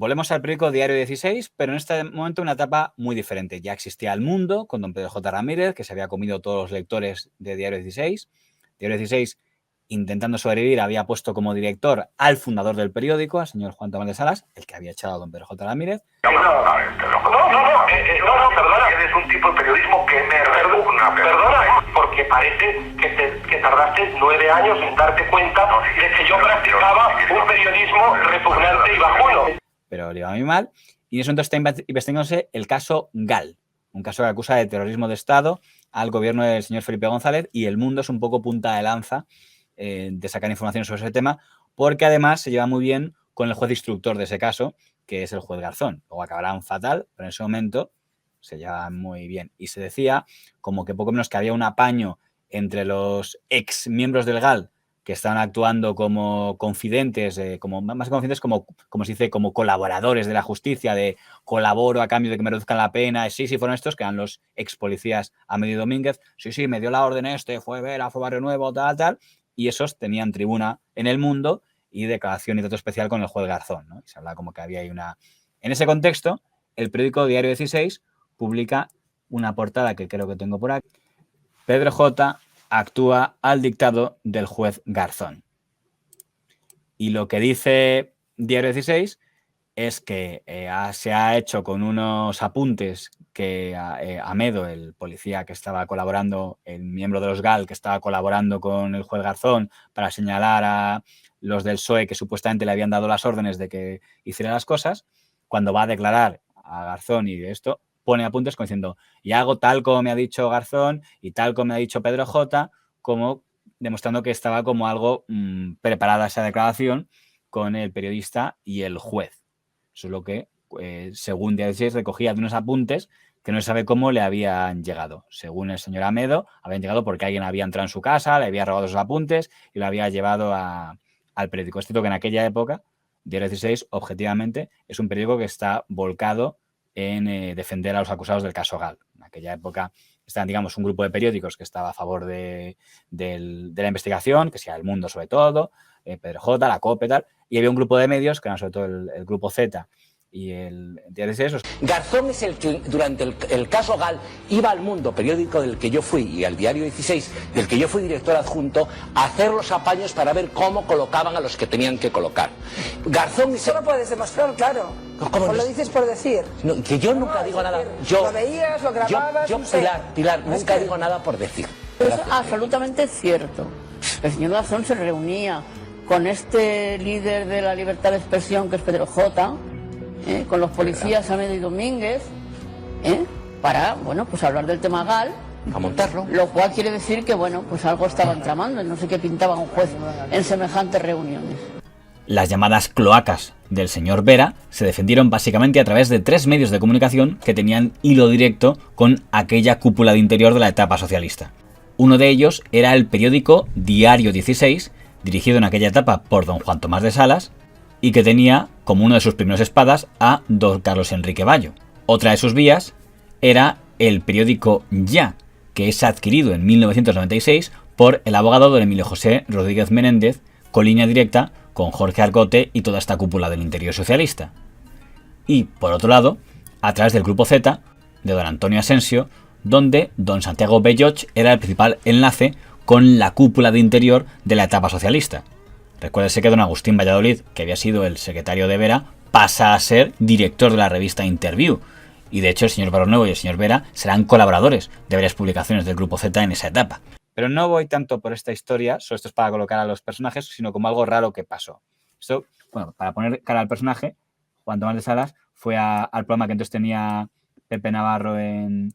volvemos al periódico Diario 16, pero en este momento una etapa muy diferente. Ya existía El Mundo, con don Pedro J. Ramírez, que se había comido todos los lectores de Diario 16. Diario 16, intentando sobrevivir, había puesto como director al fundador del periódico, al señor Juan Tomás de Salas, el que había echado a don Pedro J. Ramírez. No, perdona, eres un tipo de periodismo que me repugna. Perdona, porque parece que tardaste 9 años en darte cuenta de que yo practicaba un periodismo repugnante y bajuno. Pero le iba muy mal, y en ese momento está investigándose el caso Gal, un caso que acusa de terrorismo de Estado al gobierno del señor Felipe González, y El Mundo es un poco punta de lanza de sacar información sobre ese tema, porque además se lleva muy bien con el juez instructor de ese caso, que es el juez Garzón. Luego acabarán fatal, pero en ese momento se llevan muy bien. Y se decía como que poco menos que había un apaño entre los ex miembros del GAL que estaban actuando como confidentes, como más confidentes, como se dice, como colaboradores de la justicia, de colaboro a cambio de que me reduzcan la pena. Sí, fueron estos, que eran los ex policías Amedio Domínguez. Sí, me dio la orden fue Vera, fue Barrio Nuevo, tal. Y esos tenían tribuna en El Mundo y declaración y trato especial con el juez Garzón, ¿no? Y se hablaba como que había ahí una... En ese contexto, el periódico Diario 16 publica una portada que creo que tengo por aquí. Pedro J. actúa al dictado del juez Garzón. Y lo que dice Diario 16 es que se ha hecho con unos apuntes que Amedo, el policía que estaba colaborando, el miembro de los GAL que estaba colaborando con el juez Garzón para señalar a los del PSOE que supuestamente le habían dado las órdenes de que hiciera las cosas, cuando va a declarar a Garzón y esto, pone apuntes como diciendo, y hago tal como me ha dicho Garzón y tal como me ha dicho Pedro J, como demostrando que estaba como algo preparada esa declaración con el periodista y el juez. Eso es lo que, según Diario 16, recogía de unos apuntes que no se sabe cómo le habían llegado. Según el señor Amedo, habían llegado porque alguien había entrado en su casa, le había robado esos apuntes y lo había llevado al periódico. Es cierto que en aquella época, Diario 16, objetivamente, es un periódico que está volcado en defender a los acusados del caso Gal. En aquella época estaban, digamos, un grupo de periódicos que estaba a favor de la investigación, que sea El Mundo sobre todo, Pedro J, la COPE, tal, y había un grupo de medios, que eran sobre todo el grupo Z y el Diario 16. Garzón es el que durante el caso Gal iba al Mundo, periódico del que yo fui, y al Diario 16, del que yo fui director adjunto, a hacer los apaños para ver cómo colocaban a los que tenían que colocar. Garzón es... Eso lo puedes demostrar, claro. ¿O lo dices por decir? No, que yo nunca digo nada. Yo, lo veías, lo grababas... Yo Pilar, nunca digo nada por decir. Es absolutamente cierto. El señor Garzón se reunía con este líder de la libertad de expresión, que es Pedro J., con los policías Amedo y Domínguez, para, bueno, pues hablar del tema Gal. A montarlo. Lo cual quiere decir que, bueno, pues algo estaban tramando, y no sé qué pintaba un juez en semejantes reuniones. Las llamadas cloacas del señor Vera se defendieron básicamente a través de 3 medios de comunicación que tenían hilo directo con aquella cúpula de interior de la etapa socialista. Uno de ellos era el periódico Diario 16, dirigido en aquella etapa por don Juan Tomás de Salas, y que tenía como uno de sus primeros espadas a don Carlos Enrique Bayo. Otra de sus vías era el periódico Ya, que es adquirido en 1996 por el abogado don Emilio José Rodríguez Menéndez, con línea directa con Jorge Argote y toda esta cúpula del interior socialista. Y, por otro lado, a través del grupo Z, de don Antonio Asensio, donde don Santiago Belloch era el principal enlace con la cúpula de interior de la etapa socialista. Recuérdese que don Agustín Valladolid, que había sido el secretario de Vera, pasa a ser director de la revista Interview. Y de hecho el señor Barrio Nuevo y el señor Vera serán colaboradores de varias publicaciones del grupo Z en esa etapa. Pero no voy tanto por esta historia, solo esto es para colocar a los personajes, sino como algo raro que pasó. Esto, bueno, para poner cara al personaje, Juan Tomás de Salas fue al programa que entonces tenía Pepe Navarro en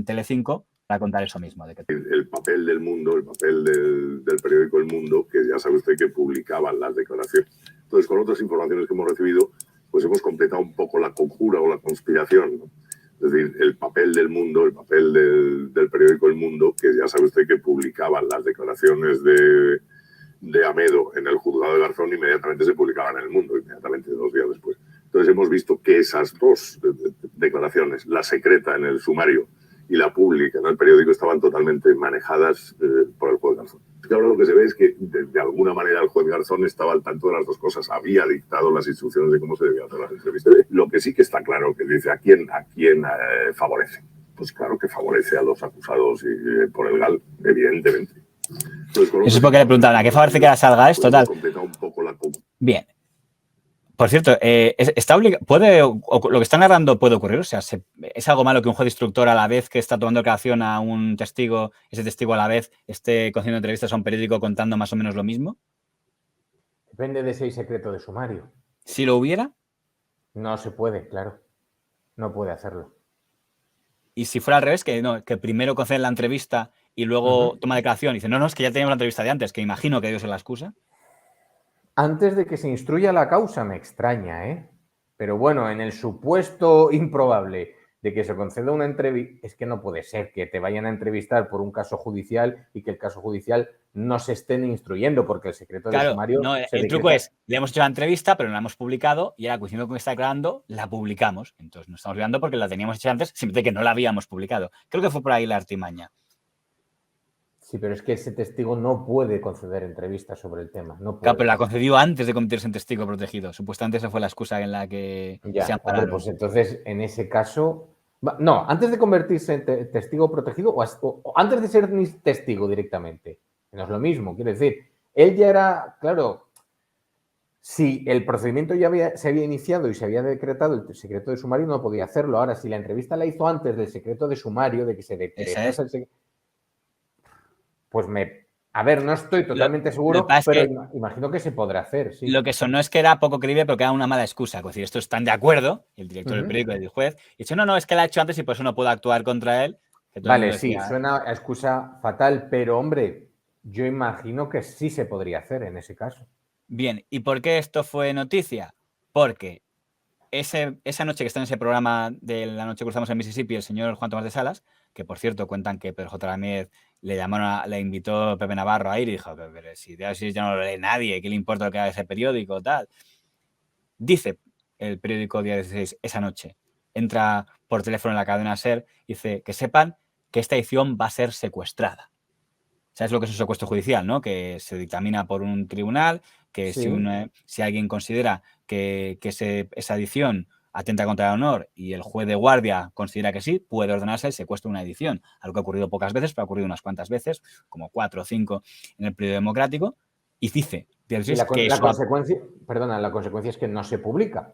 Telecinco para contar eso mismo. De que... el papel del Mundo, el papel del periódico El Mundo, que ya sabe usted que publicaban las declaraciones. Entonces, con otras informaciones que hemos recibido, pues hemos completado un poco la conjura o la conspiración, ¿no? Es decir, el papel del Mundo, el papel del periódico El Mundo, que ya sabe usted que publicaban las declaraciones de Amedo en el juzgado de Garzón, inmediatamente se publicaban en El Mundo, inmediatamente 2 días después. Entonces hemos visto que esas 2 declaraciones, la secreta en el sumario y la pública en el periódico, estaban totalmente manejadas por el juez Garzón. Es que ahora lo que se ve es que de alguna manera el juez Garzón estaba al tanto de las dos cosas, había dictado las instrucciones de cómo se debían hacer las entrevistas. Lo que sí que está claro, que dice a quién favorece. Pues claro que favorece a los acusados por el GAL, evidentemente. Entonces, eso es porque le preguntaban, ¿a qué favorece que ahora salga esto? Tal. Bien. Por cierto, está lo que está narrando puede ocurrir, o sea, ¿es algo malo que un juez instructor a la vez que está tomando declaración a un testigo, ese testigo a la vez esté concediendo entrevistas a un periódico contando más o menos lo mismo? Depende de si hay secreto de sumario. ¿Si lo hubiera? No se puede, claro. No puede hacerlo. Y si fuera al revés, que primero concede la entrevista y luego toma declaración y dice, no, es que ya teníamos la entrevista de antes, que imagino que Dios se la excusa. Antes de que se instruya la causa me extraña, ¿eh? Pero bueno, en el supuesto improbable de que se conceda una entrevista, es que no puede ser que te vayan a entrevistar por un caso judicial y que el caso judicial no se estén instruyendo porque el secreto de sumario... No, el truco es, le hemos hecho la entrevista, pero no la hemos publicado y ahora, coincidiendo con que está declarando, la publicamos. Entonces, nos estamos olvidando porque la teníamos hecha antes, simplemente que no la habíamos publicado. Creo que fue por ahí la artimaña. Sí, pero es que ese testigo no puede conceder entrevistas sobre el tema. No puede. Claro, pero la concedió antes de convertirse en testigo protegido. Supuestamente esa fue la excusa en la que se ampararon. Pues entonces, en ese caso... No, antes de convertirse en testigo protegido o antes de ser testigo directamente. No es lo mismo, quiero decir. Él ya era, claro, si el procedimiento ya se había iniciado y se había decretado el secreto de sumario, no podía hacerlo. Ahora, si la entrevista la hizo antes del secreto de sumario, de que se decretase el secreto... Pues a ver, no estoy totalmente seguro, pero imagino que se podrá hacer, sí. Lo que sonó es que era poco creíble, pero que era una mala excusa. Es decir, estos están de acuerdo, el director del periódico y el juez, y dice, no, es que la ha hecho antes y por eso no puedo actuar contra él. Vale, sí, suena a excusa fatal, pero hombre, yo imagino que sí se podría hacer en ese caso. Bien, ¿y por qué esto fue noticia? Porque esa noche que está en ese programa de La noche cruzamos en Mississippi, el señor Juan Tomás de Salas, que por cierto cuentan que Pedro J. Ramírez le invitó Pepe Navarro a ir y dijo, pero si ya no lo lee nadie, ¿qué le importa lo que haga ese periódico? Tal. Dice el periódico Día 16 esa noche, entra por teléfono en la cadena SER, dice que sepan que esta edición va a ser secuestrada. ¿Sabes lo que es un secuestro judicial, no? Que se dictamina por un tribunal, que sí. si alguien considera que esa edición atenta contra el honor y el juez de guardia considera que sí, puede ordenarse el secuestro de una edición. Algo que ha ocurrido pocas veces, pero ha ocurrido unas cuantas veces, como 4 o 5 en el periodo democrático, y dice... la consecuencia es que no se publica.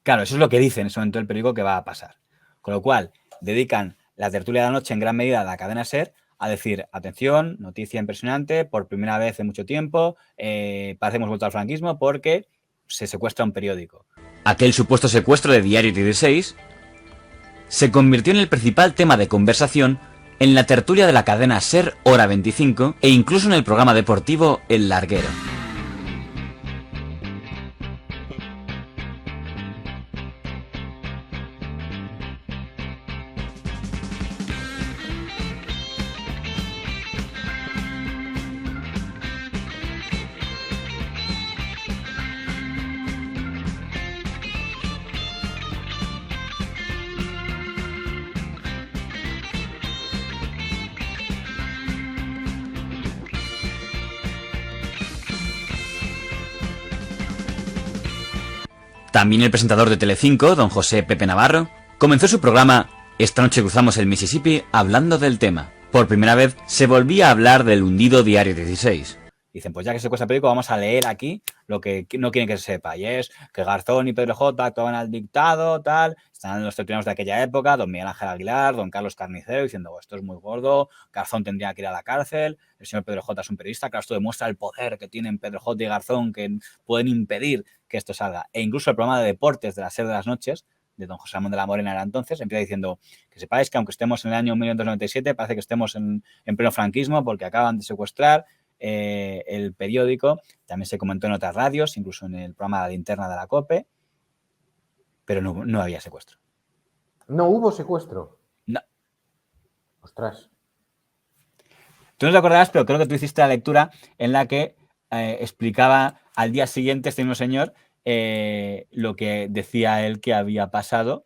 Claro, eso es lo que dice en ese momento el periódico que va a pasar. Con lo cual, dedican la tertulia de la noche en gran medida a la cadena SER a decir, atención, noticia impresionante, por primera vez en mucho tiempo, parece que hemos vuelto al franquismo porque se secuestra un periódico. Aquel supuesto secuestro de Diario 16 se convirtió en el principal tema de conversación en la tertulia de la cadena SER Hora 25 e incluso en el programa deportivo El Larguero. También el presentador de Telecinco, don José Pepe Navarro, comenzó su programa Esta noche cruzamos el Mississippi hablando del tema. Por primera vez se volvía a hablar del hundido Diario 16. Dicen, pues ya que se secuestra el periódico, vamos a leer aquí lo que no quieren que se sepa. Y es que Garzón y Pedro J. actuaban al dictado, tal. Están los tertulianos de aquella época, don Miguel Ángel Aguilar, don Carlos Carnicero, diciendo, oh, esto es muy gordo, Garzón tendría que ir a la cárcel, el señor Pedro J. es un periodista. Claro, esto demuestra el poder que tienen Pedro J. y Garzón, que pueden impedir que esto salga. E incluso el programa de deportes de la SER de las noches, de don José Ramón de la Morena era entonces, empieza diciendo que sepáis que aunque estemos en el año 1997, parece que estemos en pleno franquismo porque acaban de secuestrar el periódico. También se comentó en otras radios, incluso en el programa de la linterna de la COPE, pero no había secuestro. ¿No hubo secuestro? No. Ostras. Tú no te acordarás, pero creo que tú hiciste la lectura en la que explicaba al día siguiente este mismo señor lo que decía él que había pasado,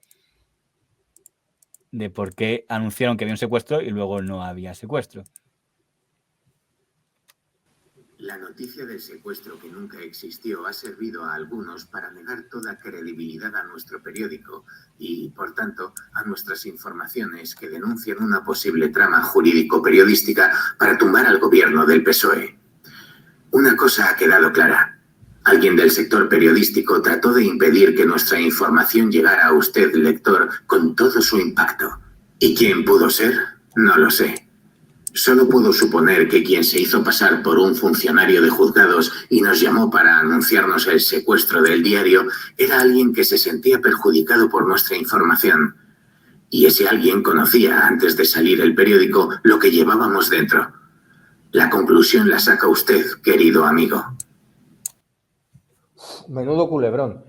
de por qué anunciaron que había un secuestro y luego no había secuestro. La noticia del secuestro que nunca existió ha servido a algunos para negar toda credibilidad a nuestro periódico y, por tanto, a nuestras informaciones que denuncian una posible trama jurídico-periodística para tumbar al gobierno del PSOE. Una cosa ha quedado clara. Alguien del sector periodístico trató de impedir que nuestra información llegara a usted, lector, con todo su impacto. ¿Y quién pudo ser? No lo sé. Solo puedo suponer que quien se hizo pasar por un funcionario de juzgados y nos llamó para anunciarnos el secuestro del diario era alguien que se sentía perjudicado por nuestra información. Y ese alguien conocía, antes de salir el periódico, lo que llevábamos dentro. La conclusión la saca usted, querido amigo. Menudo culebrón.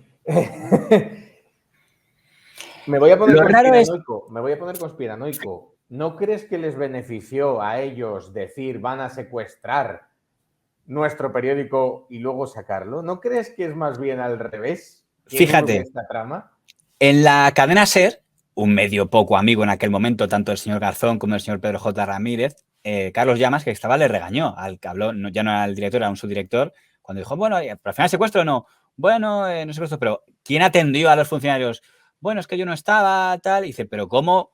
Me voy a poner conspiranoico. ¿No crees que les benefició a ellos decir van a secuestrar nuestro periódico y luego sacarlo? ¿No crees que es más bien al revés? Fíjate, Esta trama? En la cadena SER, un medio poco amigo en aquel momento, tanto el señor Garzón como el señor Pedro J. Ramírez, Carlos Llamas, que estaba, le regañó al que habló, ya no era el director, era un subdirector, cuando dijo, bueno, pero al final secuestro o no. Bueno, no secuestro, pero ¿quién atendió a los funcionarios? Bueno, es que yo no estaba, tal. Y dice, pero ¿cómo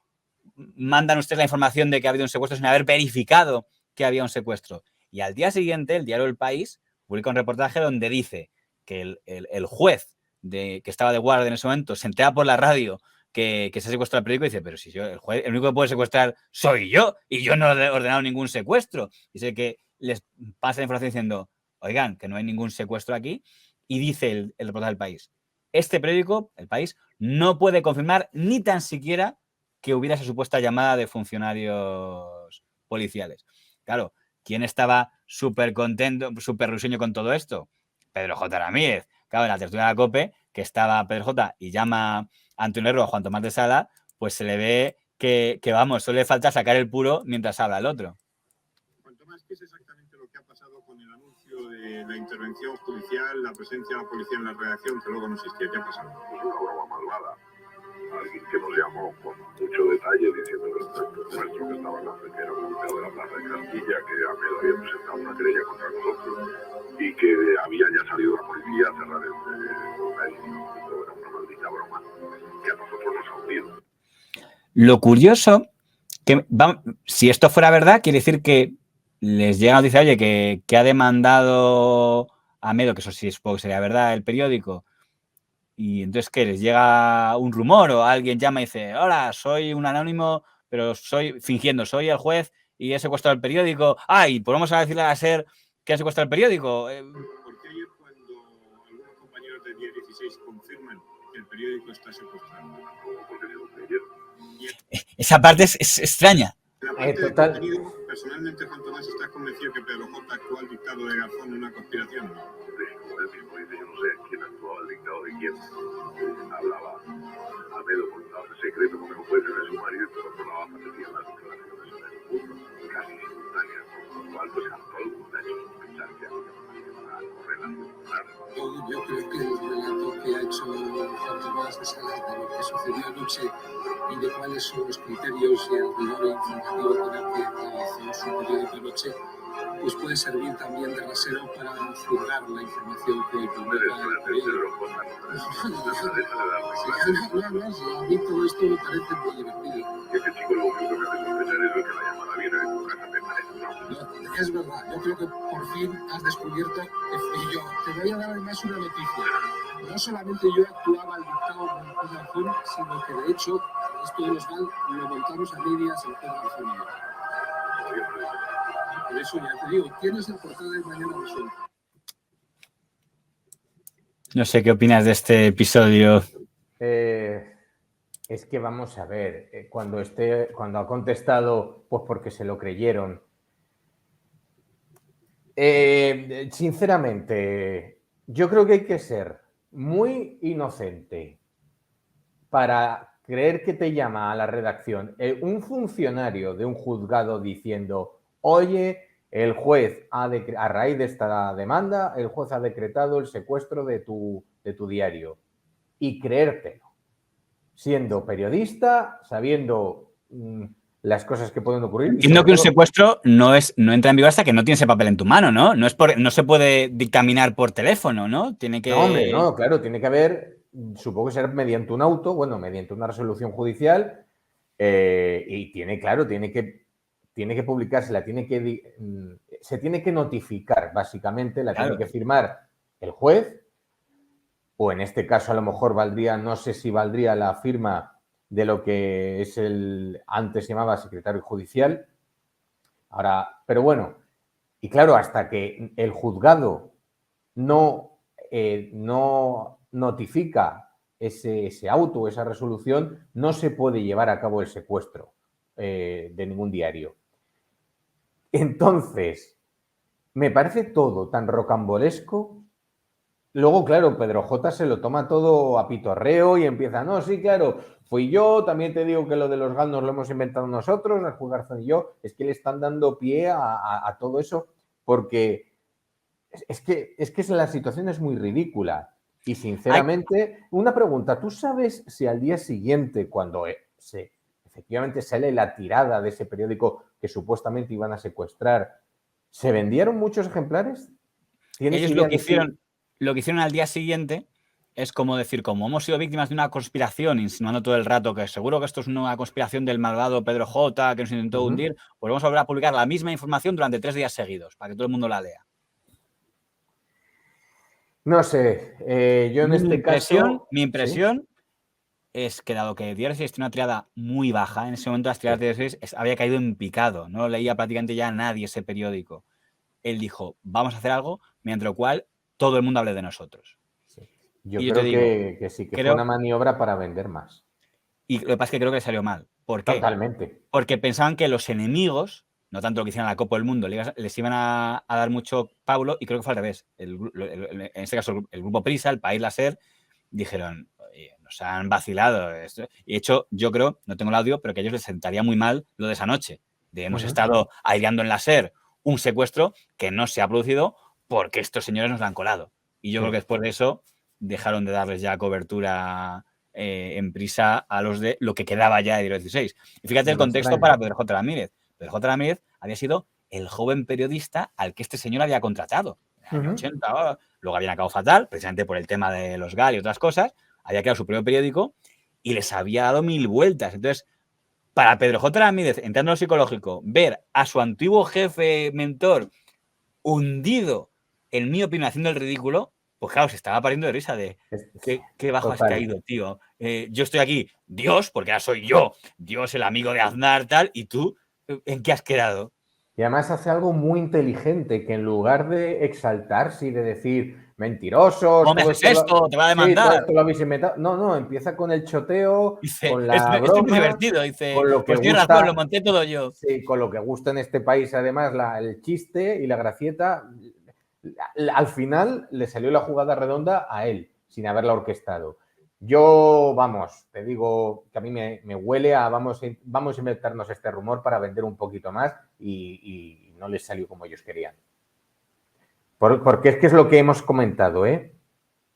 mandan ustedes la información de que ha habido un secuestro sin haber verificado que había un secuestro? Y al día siguiente, el diario El País publica un reportaje donde dice que el juez que estaba de guardia en ese momento se entera por la radio que se ha secuestrado el periódico y dice, pero si yo, el juez, el único que puede secuestrar soy yo y yo no he ordenado ningún secuestro. Dice que les pasa la información diciendo, oigan, que no hay ningún secuestro aquí. Y dice el reportaje del País, este periódico, El País, no puede confirmar ni tan siquiera que hubiera esa supuesta llamada de funcionarios policiales. Claro, ¿quién estaba súper contento, súper risueño con todo esto? Pedro J. Ramírez. Claro, en la tertulia de la COPE, que estaba Pedro J. y llama a Antonio Herrero o a Juan Tomás de Sala, pues se le ve que vamos, solo le falta sacar el puro mientras habla el otro. Juan Tomás, ¿qué es exactamente lo que ha pasado con el anuncio de la intervención judicial, la presencia de la policía en la redacción, que luego no existía? ¿Qué ha pasado? Es una broma malvada. Alguien que nos llamó con mucho detalle diciendo que nuestro que estaba en la frontera de la plaza de Castilla, que Amedo había presentado una querella contra nosotros y que había ya salido la policía a cerrar el edificio. Era una maldita broma que a nosotros nos ha hundido. Lo curioso, que si esto fuera verdad, quiere decir que les llega la noticia, oye, que ha demandado a Amedo, que eso sí supongo que sería verdad, el periódico. Y entonces, ¿qué? ¿Les llega un rumor o alguien llama y dice, hola, soy un anónimo, pero soy fingiendo, soy el juez y he secuestrado el periódico? Y pues vamos a decirle a SER que ha secuestrado el periódico. Porque ayer cuando algunos compañeros de Día 16 confirman que el periódico está secuestrado. Esa parte es extraña. La parte del contenido, personalmente, Juan Tomás, ¿estás convencido que Pedro J. actuó al dictado de Garzón en una conspiración? Como él mismo dice, yo no sé quién actuaba al dictado de quién. Hablaba Amedo por un secreto como juez en el sumario y por otro lado aparecían las declaraciones en el público, casi simultáneas, con lo cual pues captó algún daño sospechar que había una correlación clara. Yo creo que el relato que ha hecho Juan Tomás de Salas de lo que sucedió anoche y de cuáles son los criterios y el rigor informativo con el que realizó su periódico anoche, pues puede servir también de rasero para juzgar la información que publica el periódico. A mí todo esto me parece muy divertido. Ese chico lo único que me hace sospechar es que la llamada viene de tu casa, me parece. No, es verdad, yo creo que por fin has descubierto que fui yo. Te voy a dar además una noticia. No solamente yo actuaba al dictado con Garzón, sino que de hecho esto de los GAL lo montamos a medias en Pedro Garzón y yo. Por eso ya te digo, tienes la portada de Mañana Resuelta. No sé qué opinas de este episodio. Es que vamos a ver, cuando ha contestado, pues porque se lo creyeron. Sinceramente, yo creo que hay que ser muy inocente para creer que te llama a la redacción un funcionario de un juzgado diciendo, oye, el juez a raíz de esta demanda, el juez ha decretado el secuestro de tu diario. Y creértelo. Siendo periodista, sabiendo las cosas que pueden ocurrir. Entiendo que un secuestro no entra en vigor hasta que no tienes ese papel en tu mano, ¿no? No se puede dictaminar por teléfono, ¿no? Tiene que... No, hombre, no, claro, tiene que haber, supongo que será mediante un auto, bueno, mediante una resolución judicial, y tiene que publicarse, se tiene que notificar, básicamente, tiene que firmar el juez, o en este caso a lo mejor no sé si valdría la firma de lo que es antes se llamaba secretario judicial. Ahora, pero bueno, y claro, hasta que el juzgado no notifica ese auto, esa resolución, no se puede llevar a cabo el secuestro de ningún diario. Entonces, me parece todo tan rocambolesco. Luego, claro, Pedro J se lo toma todo a pitorreo y empieza, no, sí, claro, fui yo, también te digo que lo de los GAL nos lo hemos inventado nosotros, el juez Garzón y yo, es que le están dando pie a todo eso, porque es que la situación es muy ridícula. Y sinceramente, una pregunta, ¿tú sabes si al día siguiente, cuando efectivamente sale la tirada de ese periódico que supuestamente iban a secuestrar, se vendieron muchos ejemplares? Ellos lo que hicieron al día siguiente es como decir, como hemos sido víctimas de una conspiración, insinuando todo el rato que seguro que esto es una conspiración del malvado Pedro J, que nos intentó hundir, pues vamos a volver a publicar la misma información durante 3 días seguidos, para que todo el mundo la lea. No sé, yo en este caso... Mi impresión es que dado que Diario 6 tiene una tirada muy baja, en ese momento las tiradas de Diario 6 había caído en picado, no lo leía prácticamente ya nadie ese periódico. Él dijo, vamos a hacer algo, mediante lo cual todo el mundo hable de nosotros. Sí. Yo creo que sí, que fue una maniobra para vender más. Y lo que pasa es que creo que le salió mal. ¿Por qué? Totalmente. Porque pensaban que los enemigos, no tanto lo que hicieron a la Copa del Mundo, les iban a dar mucho Pablo, y creo que fue al revés. En este caso, el grupo Prisa, el País Láser, dijeron, oye, nos han vacilado. Y de hecho, yo creo, no tengo el audio, pero que a ellos les sentaría muy mal lo de esa noche. Hemos estado aireando en la SER un secuestro que no se ha producido porque estos señores nos lo han colado. Y yo creo que después de eso dejaron de darles ya cobertura en Prisa a los de lo que quedaba ya de Diario 16. Y fíjate el contexto para Pedro J. Ramírez. Pedro J. Ramírez había sido el joven periodista al que este señor había contratado. En el año 80, luego habían acabado fatal, precisamente por el tema de los GAL y otras cosas. Había creado su propio periódico y les había dado 1000 vueltas. Entonces, para Pedro J. Ramírez, entrando en lo psicológico, ver a su antiguo jefe mentor hundido, en mi opinión, haciendo el ridículo, pues claro, se estaba pariendo de risa de qué bajo has caído, tío. Yo estoy aquí, Dios, porque ahora soy yo, Dios, el amigo de Aznar, tal, y tú, ¿en qué has quedado? Y además hace algo muy inteligente, que en lugar de exaltarse y de decir mentirosos... ¿Cómo me haces esto? Te va a demandar. Sí, esto lo habéis inventado. No, empieza con el choteo, dice, con la broma, es muy divertido, dice, con lo que pues tienes razón, lo monté todo yo. Sí, con lo que gusta en este país, además, el chiste y la gracieta. Al final le salió la jugada redonda a él, sin haberla orquestado. Yo, vamos, te digo que a mí me huele a vamos a inventarnos este rumor para vender un poquito más y no les salió como ellos querían. Porque es que es lo que hemos comentado, ¿eh?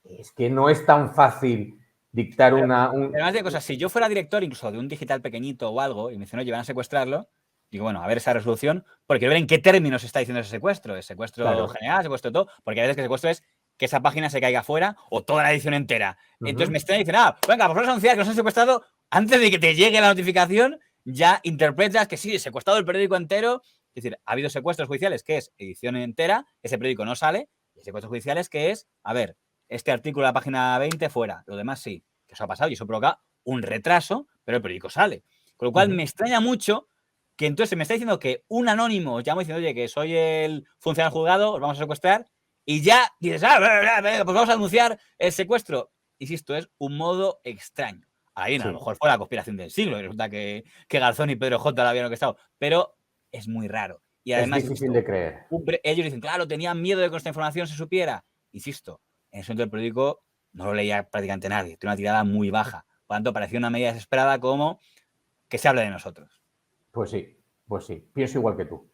Es que no es tan fácil dictar Además de cosas, si yo fuera director incluso de un digital pequeñito o algo y me dicen, oye, van a secuestrarlo, digo, bueno, a ver esa resolución, porque ver en qué términos está diciendo ese secuestro. ¿Es secuestro general, secuestro todo? Porque a veces que secuestro es que esa página se caiga fuera o toda la edición entera. Entonces me están diciendo, venga, por favor, anunciar que nos han secuestrado. Antes de que te llegue la notificación, ya interpretas que sí, secuestrado el periódico entero. Es decir, ha habido secuestros judiciales que es edición entera, ese periódico no sale, y secuestros judiciales que es, a ver, este artículo de la página 20 fuera, lo demás sí, que eso ha pasado y eso provoca un retraso, pero el periódico sale. Con lo cual me extraña mucho que entonces me está diciendo que un anónimo os llama diciendo, oye, que soy el funcionario juzgado, os vamos a secuestrar, y ya dices, pues vamos a anunciar el secuestro. Insisto, es un modo extraño. Ahí a lo mejor fue la conspiración del siglo, y resulta que Garzón y Pedro J la habían orquestado, pero es muy raro. Y además, es difícil de creer. Ellos dicen, claro, tenían miedo de que con esta información se supiera. Insisto, en ese momento del periódico no lo leía prácticamente nadie, tiene una tirada muy baja. Por lo tanto, parecía una medida desesperada como que se hable de nosotros. Pues sí, pienso igual que tú.